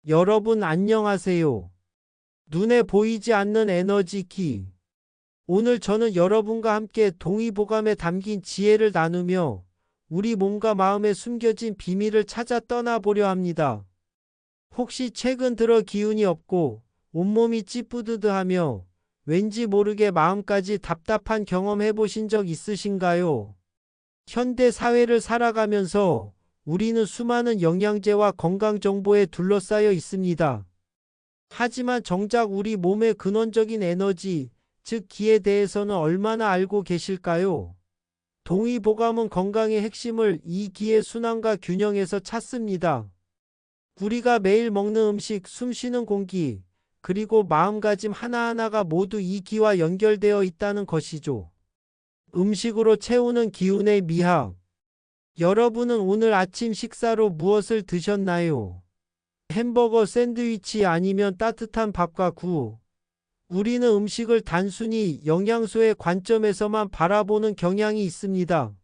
여러분 안녕하세요. 눈에 보이지 않는 에너지 키. 오늘 저는 여러분과 함께 동의보감에 담긴 지혜를 나누며 우리 몸과 마음에 숨겨진 비밀을 찾아 떠나보려 합니다. 혹시 최근 들어 기운이 없고 온몸이 찌뿌드드하며 왠지 모르게 마음까지 답답한 경험 해보신 적 있으신가요? 현대 사회를 살아가면서 우리는 수많은 영양제와 건강 정보에 둘러싸여 있습니다. 하지만 정작 우리 몸의 근원적인 에너지, 즉 기에 대해서는 얼마나 알고 계실까요? 동의보감은 건강의 핵심을 이 기의 순환과 균형에서 찾습니다. 우리가 매일 먹는 음식, 숨쉬는 공기, 그리고 마음가짐 하나하나가 모두 이 기와 연결되어 있다는 것이죠. 음식으로 채우는 기운의 미학. 여러분은 오늘 아침 식사로 무엇을 드셨나요? 햄버거 샌드위치 아니면 따뜻한 밥과 국. 우리는 음식을 단순히 영양소의 관점에서만 바라보는 경향이 있습니다.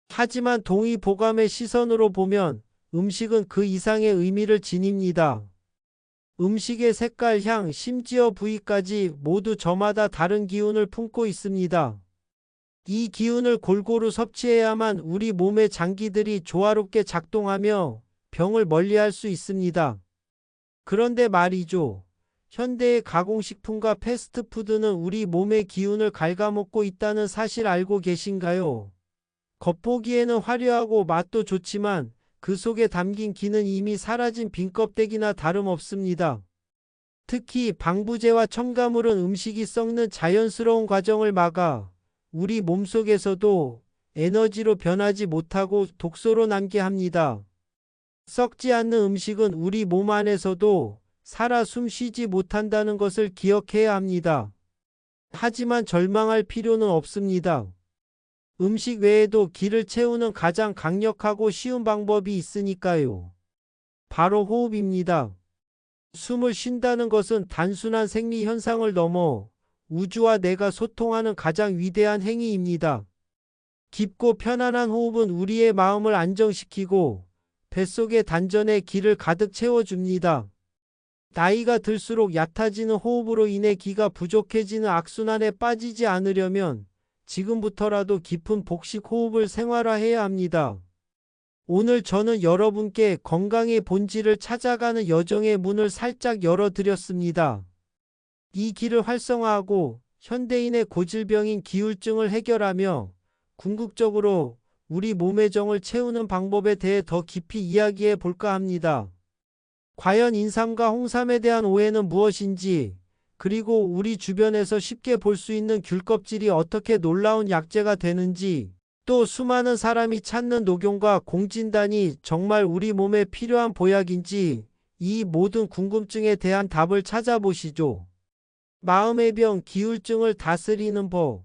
하지만 동의보감의 시선으로 보면 음식은 그 이상의 의미를 지닙니다. 음식의 색깔, 향, 심지어 부위까지 모두 저마다 다른 기운을 품고 있습니다. 이 기운을 골고루 섭취해야만 우리 몸의 장기들이 조화롭게 작동하며 병을 멀리할 수 있습니다. 그런데 말이죠. 현대의 가공식품과 패스트푸드는 우리 몸의 기운을 갉아먹고 있다는 사실 알고 계신가요? 겉보기에는 화려하고 맛도 좋지만 그 속에 담긴 기는 이미 사라진 빈 껍데기나 다름없습니다. 특히 방부제와 첨가물은 음식이 썩는 자연스러운 과정을 막아 우리 몸속에서도 에너지로 변하지 못하고 독소로 남게 합니다. 썩지 않는 음식은 우리 몸 안에서도 살아 숨쉬지 못한다는 것을 기억해야 합니다. 하지만 절망할 필요는 없습니다. 음식 외에도 기를 채우는 가장 강력하고 쉬운 방법이 있으니까요. 바로 호흡입니다. 숨을 쉰다는 것은 단순한 생리 현상을 넘어 우주와 내가 소통하는 가장 위대한 행위입니다. 깊고 편안한 호흡은 우리의 마음을 안정시키고 뱃속의 단전에 기를 가득 채워줍니다. 나이가 들수록 얕아지는 호흡으로 인해 기가 부족해지는 악순환에 빠지지 않으려면 지금부터라도 깊은 복식 호흡을 생활화해야 합니다. 오늘 저는 여러분께 건강의 본질을 찾아가는 여정의 문을 살짝 열어드렸습니다. 이 기를 활성화하고 현대인의 고질병인 기울증을 해결하며 궁극적으로 우리 몸의 정을 채우는 방법에 대해 더 깊이 이야기해 볼까 합니다. 과연 인삼과 홍삼에 대한 오해는 무엇인지, 그리고 우리 주변에서 쉽게 볼 수 있는 귤껍질이 어떻게 놀라운 약재가 되는지, 또 수많은 사람이 찾는 녹용과 공진단이 정말 우리 몸에 필요한 보약인지, 이 모든 궁금증에 대한 답을 찾아보시죠. 마음의 병, 기울증을 다스리는 법.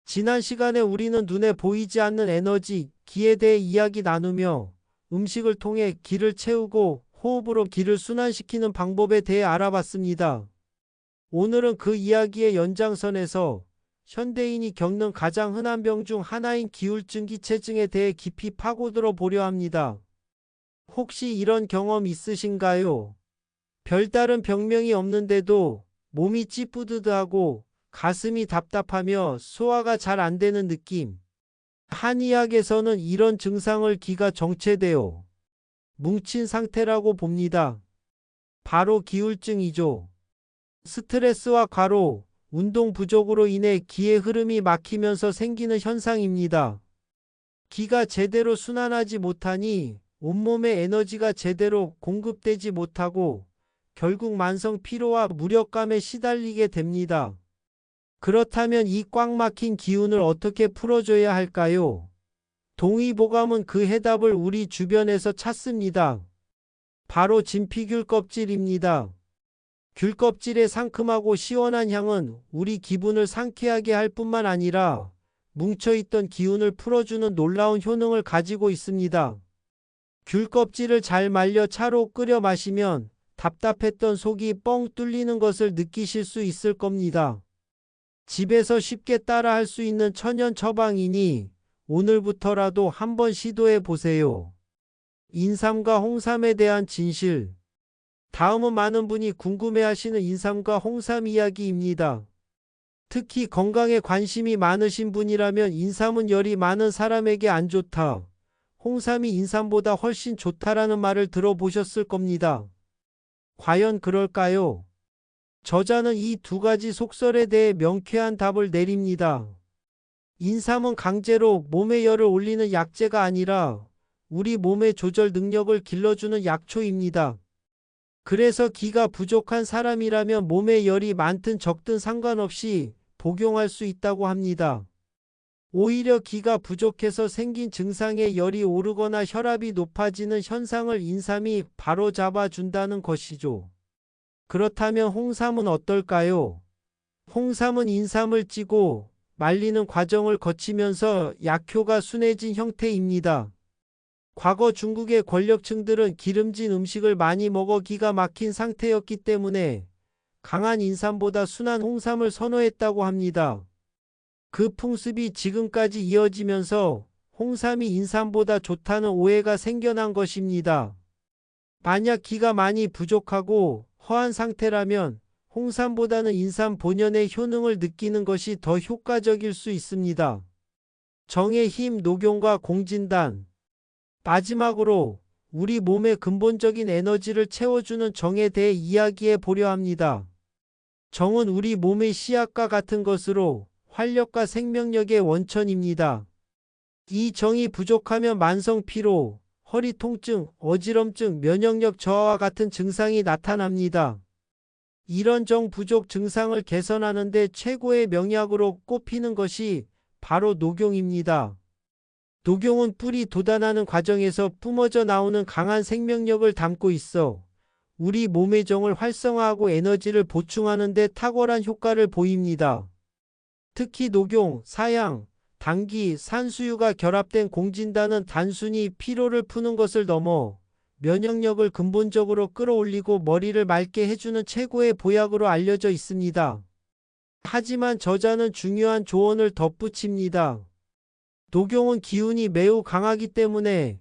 지난 시간에 우리는 눈에 보이지 않는 에너지, 기에 대해 이야기 나누며 음식을 통해 기를 채우고 호흡으로 기를 순환시키는 방법에 대해 알아봤습니다. 오늘은 그 이야기의 연장선에서 현대인이 겪는 가장 흔한 병 중 하나인 기울증 기체증에 대해 깊이 파고들어 보려 합니다. 혹시 이런 경험 있으신가요? 별다른 병명이 없는데도 몸이 찌뿌드드하고 가슴이 답답하며 소화가 잘 안 되는 느낌. 한의학에서는 이런 증상을 기가 정체되어 뭉친 상태라고 봅니다. 바로 기울증이죠. 스트레스와 과로, 운동 부족으로 인해 기의 흐름이 막히면서 생기는 현상입니다. 기가 제대로 순환하지 못하니 온몸에 에너지가 제대로 공급되지 못하고 결국 만성 피로와 무력감에 시달리게 됩니다. 그렇다면 이 꽉 막힌 기운을 어떻게 풀어줘야 할까요? 동의보감은 그 해답을 우리 주변에서 찾습니다. 바로 진피귤 껍질입니다. 귤 껍질의 상큼하고 시원한 향은 우리 기분을 상쾌하게 할 뿐만 아니라 뭉쳐있던 기운을 풀어주는 놀라운 효능을 가지고 있습니다. 귤 껍질을 잘 말려 차로 끓여 마시면 답답했던 속이 뻥 뚫리는 것을 느끼실 수 있을 겁니다. 집에서 쉽게 따라할 수 있는 천연 처방이니 오늘부터라도 한번 시도해 보세요. 인삼과 홍삼에 대한 진실. 다음은 많은 분이 궁금해하시는 인삼과 홍삼 이야기입니다. 특히 건강에 관심이 많으신 분이라면 인삼은 열이 많은 사람에게 안 좋다, 홍삼이 인삼보다 훨씬 좋다라는 말을 들어보셨을 겁니다. 과연 그럴까요? 저자는 이 두 가지 속설에 대해 명쾌한 답을 내립니다. 인삼은 강제로 몸의 열을 올리는 약재가 아니라 우리 몸의 조절 능력을 길러주는 약초입니다. 그래서 기가 부족한 사람이라면 몸에 열이 많든 적든 상관없이 복용할 수 있다고 합니다. 오히려 기가 부족해서 생긴 증상에 열이 오르거나 혈압이 높아지는 현상을 인삼이 바로잡아 준다는 것이죠. 그렇다면 홍삼은 어떨까요? 홍삼은 인삼을 찌고 말리는 과정을 거치면서 약효가 순해진 형태입니다. 과거 중국의 권력층들은 기름진 음식을 많이 먹어 기가 막힌 상태였기 때문에 강한 인삼보다 순한 홍삼을 선호했다고 합니다. 그 풍습이 지금까지 이어지면서 홍삼이 인삼보다 좋다는 오해가 생겨난 것입니다. 만약 기가 많이 부족하고 허한 상태라면 홍삼보다는 인삼 본연의 효능을 느끼는 것이 더 효과적일 수 있습니다. 정의 힘 녹용과 공진단. 마지막으로 우리 몸의 근본적인 에너지를 채워주는 정에 대해 이야기해 보려 합니다. 정은 우리 몸의 씨앗과 같은 것으로 활력과 생명력의 원천입니다. 이 정이 부족하면 만성 피로, 허리 통증, 어지럼증, 면역력 저하와 같은 증상이 나타납니다. 이런 정 부족 증상을 개선하는 데 최고의 명약으로 꼽히는 것이 바로 녹용입니다. 녹용은 뿌리 돋아나는 과정에서 뿜어져 나오는 강한 생명력을 담고 있어 우리 몸의 정을 활성화하고 에너지를 보충하는 데 탁월한 효과를 보입니다. 특히 녹용, 사양, 당기, 산수유가 결합된 공진단은 단순히 피로를 푸는 것을 넘어 면역력을 근본적으로 끌어올리고 머리를 맑게 해주는 최고의 보약으로 알려져 있습니다. 하지만 저자는 중요한 조언을 덧붙입니다. 녹용은 기운이 매우 강하기 때문에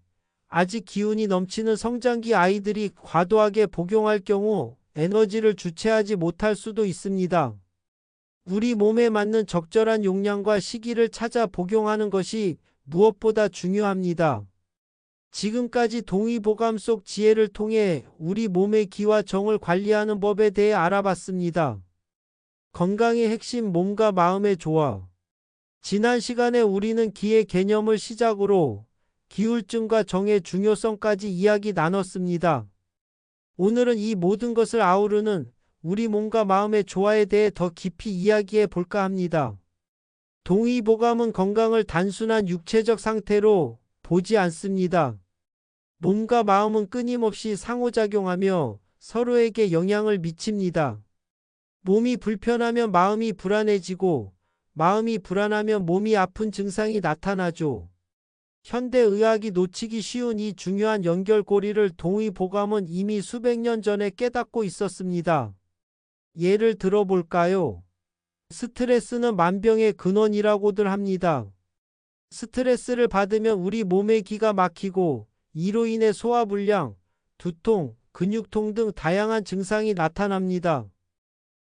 아직 기운이 넘치는 성장기 아이들이 과도하게 복용할 경우 에너지를 주체하지 못할 수도 있습니다. 우리 몸에 맞는 적절한 용량과 시기를 찾아 복용하는 것이 무엇보다 중요합니다. 지금까지 동의보감 속 지혜를 통해 우리 몸의 기와 정을 관리하는 법에 대해 알아봤습니다. 건강의 핵심 몸과 마음의 조화. 지난 시간에 우리는 기의 개념을 시작으로 기울증과 정의 중요성까지 이야기 나눴습니다. 오늘은 이 모든 것을 아우르는 우리 몸과 마음의 조화에 대해 더 깊이 이야기해 볼까 합니다. 동의보감은 건강을 단순한 육체적 상태로 보지 않습니다. 몸과 마음은 끊임없이 상호작용하며 서로에게 영향을 미칩니다. 몸이 불편하면 마음이 불안해지고 마음이 불안하면 몸이 아픈 증상이 나타나죠. 현대의학이 놓치기 쉬운 이 중요한 연결고리를 동의보감은 이미 수백 년 전에 깨닫고 있었습니다. 예를 들어볼까요? 스트레스는 만병의 근원이라고들 합니다. 스트레스를 받으면 우리 몸의 기가 막히고 이로 인해 소화불량, 두통, 근육통 등 다양한 증상이 나타납니다.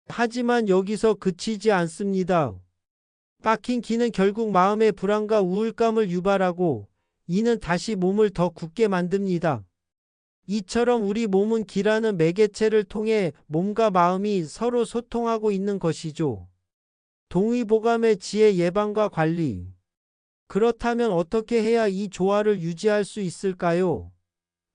하지만 여기서 그치지 않습니다. 막힌 기는 결국 마음의 불안과 우울감을 유발하고 이는 다시 몸을 더 굳게 만듭니다. 이처럼 우리 몸은 기라는 매개체를 통해 몸과 마음이 서로 소통하고 있는 것이죠. 동의보감의 지혜 예방과 관리. 그렇다면 어떻게 해야 이 조화를 유지할 수 있을까요?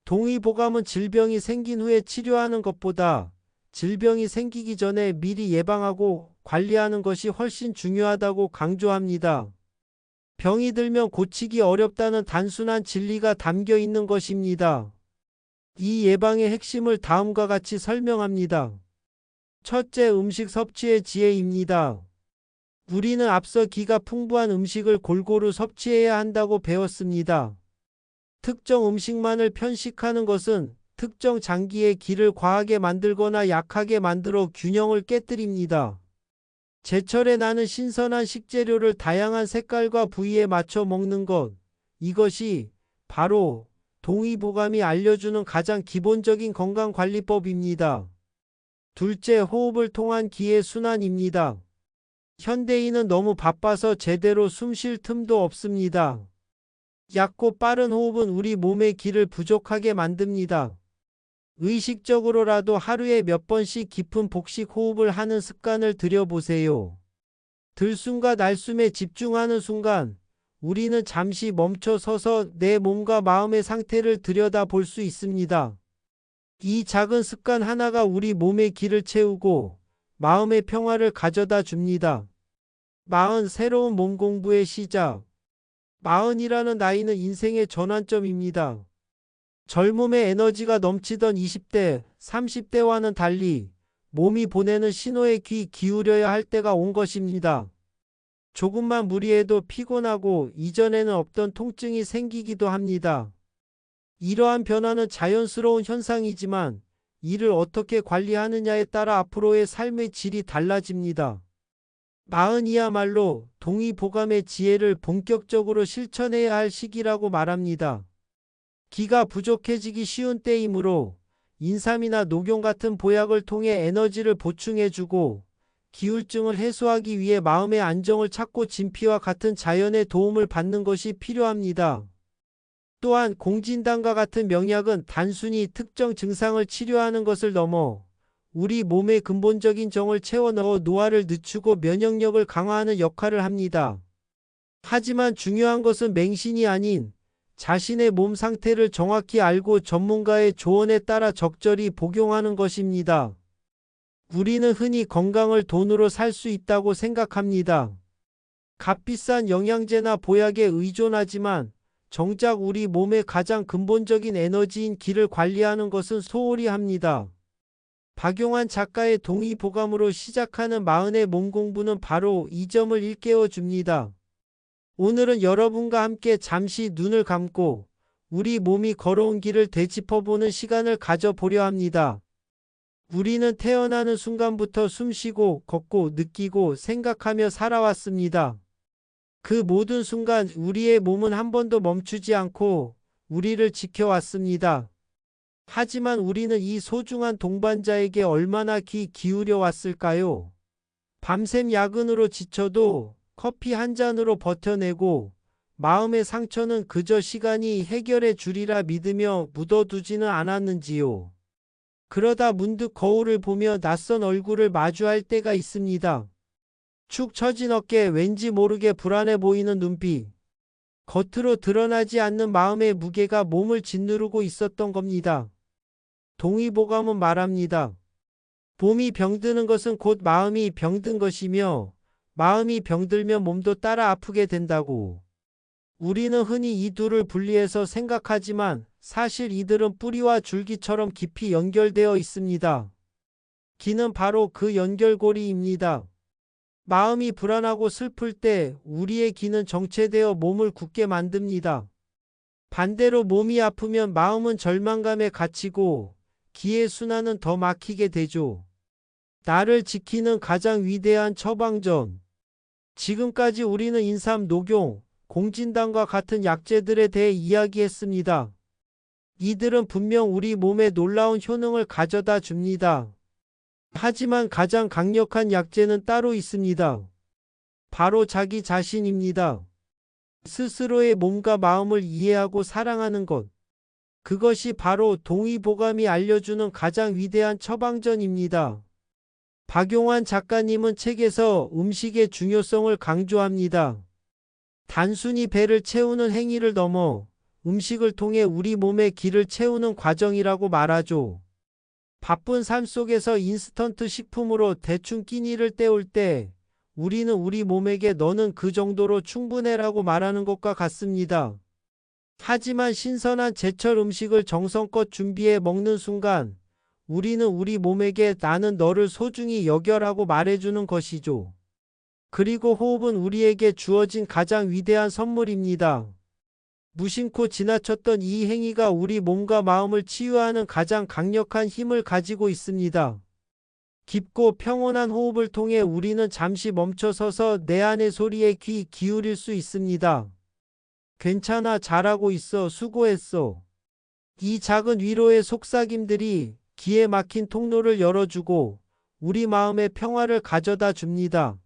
동의보감은 질병이 생긴 후에 치료하는 것보다 질병이 생기기 전에 미리 예방하고 관리하는 것이 훨씬 중요하다고 강조합니다. 병이 들면 고치기 어렵다는 단순한 진리가 담겨 있는 것입니다. 이 예방의 핵심을 다음과 같이 설명합니다. 첫째, 음식 섭취의 지혜입니다. 우리는 앞서 기가 풍부한 음식을 골고루 섭취해야 한다고 배웠습니다. 특정 음식만을 편식하는 것은 특정 장기의 기를 과하게 만들거나 약하게 만들어 균형을 깨뜨립니다. 제철에 나는 신선한 식재료를 다양한 색깔과 부위에 맞춰 먹는 것, 이것이 바로 동의보감이 알려주는 가장 기본적인 건강관리법입니다. 둘째, 호흡을 통한 기의 순환입니다. 현대인은 너무 바빠서 제대로 숨 쉴 틈도 없습니다. 얕고 빠른 호흡은 우리 몸의 기를 부족하게 만듭니다. 의식적으로라도 하루에 몇 번씩 깊은 복식 호흡을 하는 습관을 들여보세요. 들숨과 날숨에 집중하는 순간 우리는 잠시 멈춰 서서 내 몸과 마음의 상태를 들여다볼 수 있습니다. 이 작은 습관 하나가 우리 몸의 기를 채우고 마음의 평화를 가져다 줍니다. 새로운 몸 공부의 시작. 마흔이라는 나이는 인생의 전환점입니다. 젊음의 에너지가 넘치던 20대, 30대와는 달리 몸이 보내는 신호에 귀 기울여야 할 때가 온 것입니다. 조금만 무리해도 피곤하고 이전에는 없던 통증이 생기기도 합니다. 이러한 변화는 자연스러운 현상이지만 이를 어떻게 관리하느냐에 따라 앞으로의 삶의 질이 달라집니다. 마흔이야말로 동의보감의 지혜를 본격적으로 실천해야 할 시기라고 말합니다. 기가 부족해지기 쉬운 때이므로 인삼이나 녹용 같은 보약을 통해 에너지를 보충해주고 기울증을 해소하기 위해 마음의 안정을 찾고 진피와 같은 자연의 도움을 받는 것이 필요합니다. 또한 공진단과 같은 명약은 단순히 특정 증상을 치료하는 것을 넘어 우리 몸의 근본적인 정을 채워 넣어 노화를 늦추고 면역력을 강화하는 역할을 합니다. 하지만 중요한 것은 맹신이 아닌 자신의 몸 상태를 정확히 알고 전문가의 조언에 따라 적절히 복용하는 것입니다. 우리는 흔히 건강을 돈으로 살 수 있다고 생각합니다. 값비싼 영양제나 보약에 의존하지만 정작 우리 몸의 가장 근본적인 에너지인 기를 관리하는 것은 소홀히 합니다. 박용환 작가의 동의보감으로 시작하는 마흔의 몸 공부는 바로 이 점을 일깨워 줍니다. 오늘은 여러분과 함께 잠시 눈을 감고 우리 몸이 걸어온 길을 되짚어보는 시간을 가져보려 합니다. 우리는 태어나는 순간부터 숨쉬고 걷고 느끼고 생각하며 살아왔습니다. 그 모든 순간 우리의 몸은 한 번도 멈추지 않고 우리를 지켜왔습니다. 하지만 우리는 이 소중한 동반자에게 얼마나 귀 기울여 왔을까요? 밤샘 야근으로 지쳐도 커피 한 잔으로 버텨내고 마음의 상처는 그저 시간이 해결해 주리라 믿으며 묻어두지는 않았는지요. 그러다 문득 거울을 보며 낯선 얼굴을 마주할 때가 있습니다. 축 처진 어깨, 왠지 모르게 불안해 보이는 눈빛. 겉으로 드러나지 않는 마음의 무게가 몸을 짓누르고 있었던 겁니다. 동의보감은 말합니다. 몸이 병드는 것은 곧 마음이 병든 것이며 마음이 병들면 몸도 따라 아프게 된다고. 우리는 흔히 이 둘을 분리해서 생각하지만 사실 이들은 뿌리와 줄기처럼 깊이 연결되어 있습니다. 기는 바로 그 연결고리입니다. 마음이 불안하고 슬플 때 우리의 기는 정체되어 몸을 굳게 만듭니다. 반대로 몸이 아프면 마음은 절망감에 갇히고 기의 순환은 더 막히게 되죠. 나를 지키는 가장 위대한 처방전. 지금까지 우리는 인삼, 녹용, 공진단과 같은 약재들에 대해 이야기했습니다. 이들은 분명 우리 몸에 놀라운 효능을 가져다 줍니다. 하지만 가장 강력한 약재는 따로 있습니다. 바로 자기 자신입니다. 스스로의 몸과 마음을 이해하고 사랑하는 것. 그것이 바로 동의보감이 알려주는 가장 위대한 처방전입니다. 박용환 작가님은 책에서 음식의 중요성을 강조합니다. 단순히 배를 채우는 행위를 넘어 음식을 통해 우리 몸의 기를 채우는 과정이라고 말하죠. 바쁜 삶 속에서 인스턴트 식품으로 대충 끼니를 때울 때 우리는 우리 몸에게 너는 그 정도로 충분해라고 말하는 것과 같습니다. 하지만 신선한 제철 음식을 정성껏 준비해 먹는 순간 우리는 우리 몸에게 나는 너를 소중히 여겨라고 말해주는 것이죠. 그리고 호흡은 우리에게 주어진 가장 위대한 선물입니다. 무심코 지나쳤던 이 행위가 우리 몸과 마음을 치유하는 가장 강력한 힘을 가지고 있습니다. 깊고 평온한 호흡을 통해 우리는 잠시 멈춰서서 내 안의 소리에 귀 기울일 수 있습니다. 괜찮아, 잘하고 있어, 수고했어. 이 작은 위로의 속삭임들이 기에 막힌 통로를 열어주고 우리 마음의 평화를 가져다 줍니다.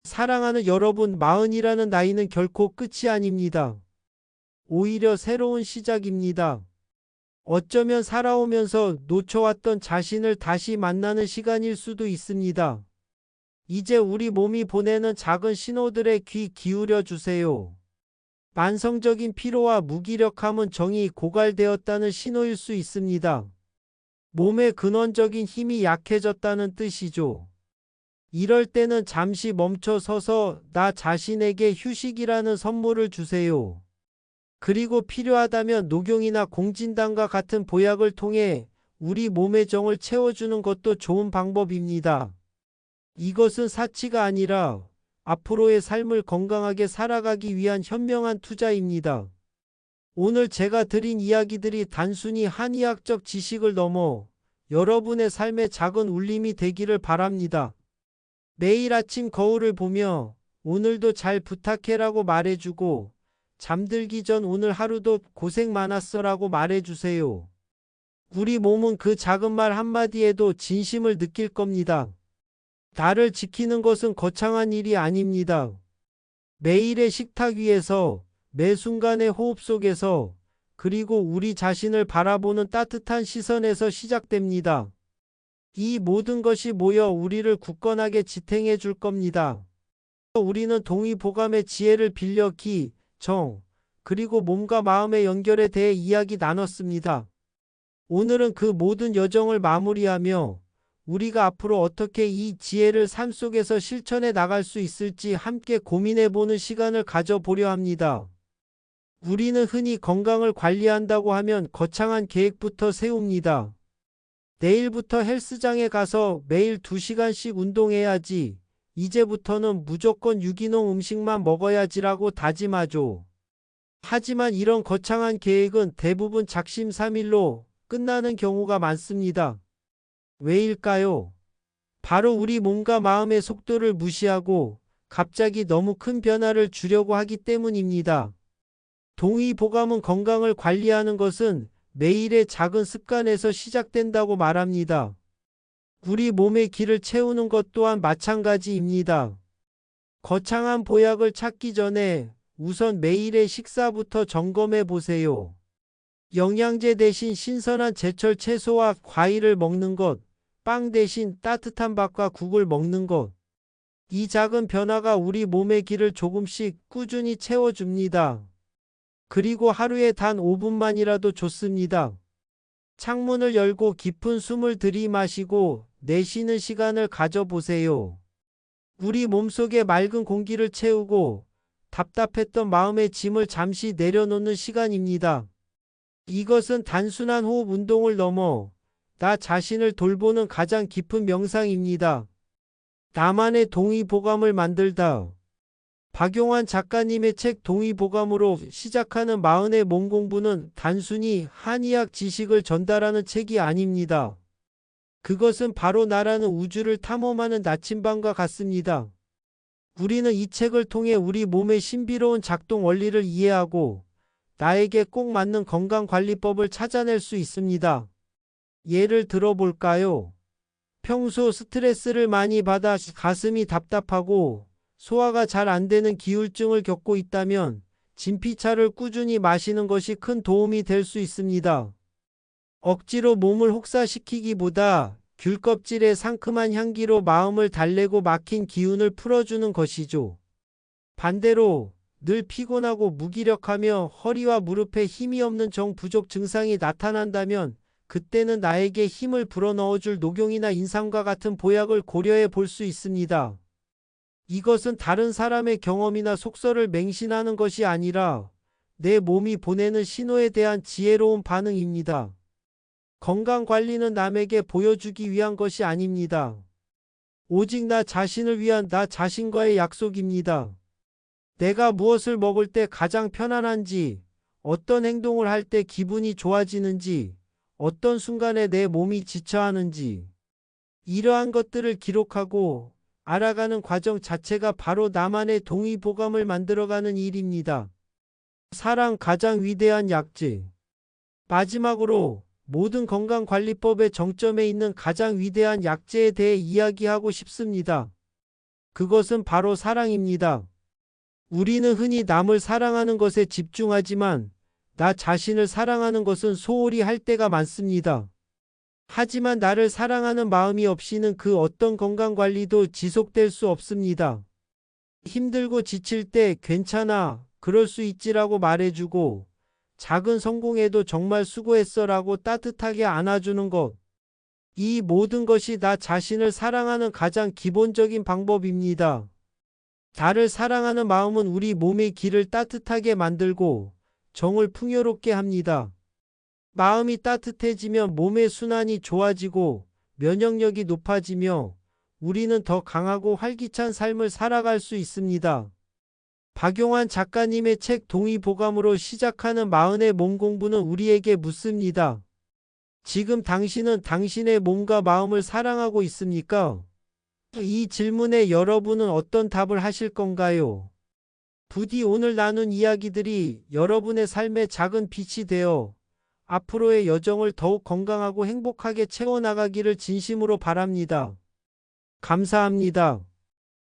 사랑하는 여러분, 마흔이라는 나이는 결코 끝이 아닙니다. 오히려 새로운 시작입니다. 어쩌면 살아오면서 놓쳐왔던 자신을 다시 만나는 시간일 수도 있습니다. 이제 우리 몸이 보내는 작은 신호들에 귀 기울여 주세요. 만성적인 피로와 무기력함은 정이 고갈되었다는 신호일 수 있습니다. 몸의 근원적인 힘이 약해졌다는 뜻이죠. 이럴 때는 잠시 멈춰 서서 나 자신에게 휴식이라는 선물을 주세요. 그리고 필요하다면 녹용이나 공진단과 같은 보약을 통해 우리 몸의 정을 채워주는 것도 좋은 방법입니다. 이것은 사치가 아니라 앞으로의 삶을 건강하게 살아가기 위한 현명한 투자입니다. 오늘 제가 드린 이야기들이 단순히 한의학적 지식을 넘어 여러분의 삶의 작은 울림이 되기를 바랍니다. 매일 아침 거울을 보며 오늘도 잘 부탁해라고 말해주고 잠들기 전 오늘 하루도 고생 많았어라고 말해주세요. 우리 몸은 그 작은 말 한마디에도 진심을 느낄 겁니다. 나를 지키는 것은 거창한 일이 아닙니다. 매일의 식탁 위에서, 매 순간의 호흡 속에서, 그리고 우리 자신을 바라보는 따뜻한 시선에서 시작됩니다. 이 모든 것이 모여 우리를 굳건하게 지탱해 줄 겁니다. 우리는 동의보감의 지혜를 빌려 기, 정, 그리고 몸과 마음의 연결에 대해 이야기 나눴습니다. 오늘은 그 모든 여정을 마무리하며 우리가 앞으로 어떻게 이 지혜를 삶 속에서 실천해 나갈 수 있을지 함께 고민해 보는 시간을 가져보려 합니다. 우리는 흔히 건강을 관리한다고 하면 거창한 계획부터 세웁니다. 내일부터 헬스장에 가서 매일 2시간씩 운동해야지. 이제부터는 무조건 유기농 음식만 먹어야지라고 다짐하죠. 하지만 이런 거창한 계획은 대부분 작심삼일로 끝나는 경우가 많습니다. 왜일까요? 바로 우리 몸과 마음의 속도를 무시하고 갑자기 너무 큰 변화를 주려고 하기 때문입니다. 동의보감은 건강을 관리하는 것은 매일의 작은 습관에서 시작된다고 말합니다. 우리 몸의 기를 채우는 것 또한 마찬가지입니다. 거창한 보약을 찾기 전에 우선 매일의 식사부터 점검해 보세요. 영양제 대신 신선한 제철 채소와 과일을 먹는 것, 빵 대신 따뜻한 밥과 국을 먹는 것. 이 작은 변화가 우리 몸의 기를 조금씩 꾸준히 채워줍니다. 그리고 하루에 단 5분만이라도 좋습니다. 창문을 열고 깊은 숨을 들이마시고 내쉬는 시간을 가져보세요. 우리 몸속에 맑은 공기를 채우고 답답했던 마음의 짐을 잠시 내려놓는 시간입니다. 이것은 단순한 호흡 운동을 넘어 나 자신을 돌보는 가장 깊은 명상입니다. 나만의 동의보감을 만들다. 박용환 작가님의 책 동의보감으로 시작하는 마흔의 몸공부는 단순히 한의학 지식을 전달하는 책이 아닙니다. 그것은 바로 나라는 우주를 탐험하는 나침반과 같습니다. 우리는 이 책을 통해 우리 몸의 신비로운 작동 원리를 이해하고 나에게 꼭 맞는 건강관리법을 찾아낼 수 있습니다. 예를 들어볼까요? 평소 스트레스를 많이 받아 가슴이 답답하고 소화가 잘 안 되는 기울증을 겪고 있다면 진피차를 꾸준히 마시는 것이 큰 도움이 될 수 있습니다. 억지로 몸을 혹사시키기보다 귤 껍질의 상큼한 향기로 마음을 달래고 막힌 기운을 풀어주는 것이죠. 반대로 늘 피곤하고 무기력하며 허리와 무릎에 힘이 없는 정부족 증상이 나타난다면 그때는 나에게 힘을 불어넣어줄 녹용이나 인삼과 같은 보약을 고려해 볼 수 있습니다. 이것은 다른 사람의 경험이나 속설을 맹신하는 것이 아니라 내 몸이 보내는 신호에 대한 지혜로운 반응입니다. 건강관리는 남에게 보여주기 위한 것이 아닙니다. 오직 나 자신을 위한 나 자신과의 약속입니다. 내가 무엇을 먹을 때 가장 편안한지, 어떤 행동을 할 때 기분이 좋아지는지, 어떤 순간에 내 몸이 지쳐하는지, 이러한 것들을 기록하고 알아가는 과정 자체가 바로 나만의 동의보감을 만들어가는 일입니다. 사랑 가장 위대한 약재. 마지막으로 모든 건강관리법의 정점에 있는 가장 위대한 약재에 대해 이야기하고 싶습니다. 그것은 바로 사랑입니다. 우리는 흔히 남을 사랑하는 것에 집중하지만 나 자신을 사랑하는 것은 소홀히 할 때가 많습니다. 하지만 나를 사랑하는 마음이 없이는 그 어떤 건강관리도 지속될 수 없습니다. 힘들고 지칠 때 괜찮아, 그럴 수 있지라고 말해주고 작은 성공에도 정말 수고했어라고 따뜻하게 안아주는 것. 이 모든 것이 나 자신을 사랑하는 가장 기본적인 방법입니다. 나를 사랑하는 마음은 우리 몸의 기를 따뜻하게 만들고 정을 풍요롭게 합니다. 마음이 따뜻해지면 몸의 순환이 좋아지고 면역력이 높아지며 우리는 더 강하고 활기찬 삶을 살아갈 수 있습니다. 박용환 작가님의 책 동의보감으로 시작하는 마흔의 몸 공부는 우리에게 묻습니다. 지금 당신은 당신의 몸과 마음을 사랑하고 있습니까? 이 질문에 여러분은 어떤 답을 하실 건가요? 부디 오늘 나눈 이야기들이 여러분의 삶의 작은 빛이 되어 앞으로의 여정을 더욱 건강하고 행복하게 채워나가기를 진심으로 바랍니다. 감사합니다.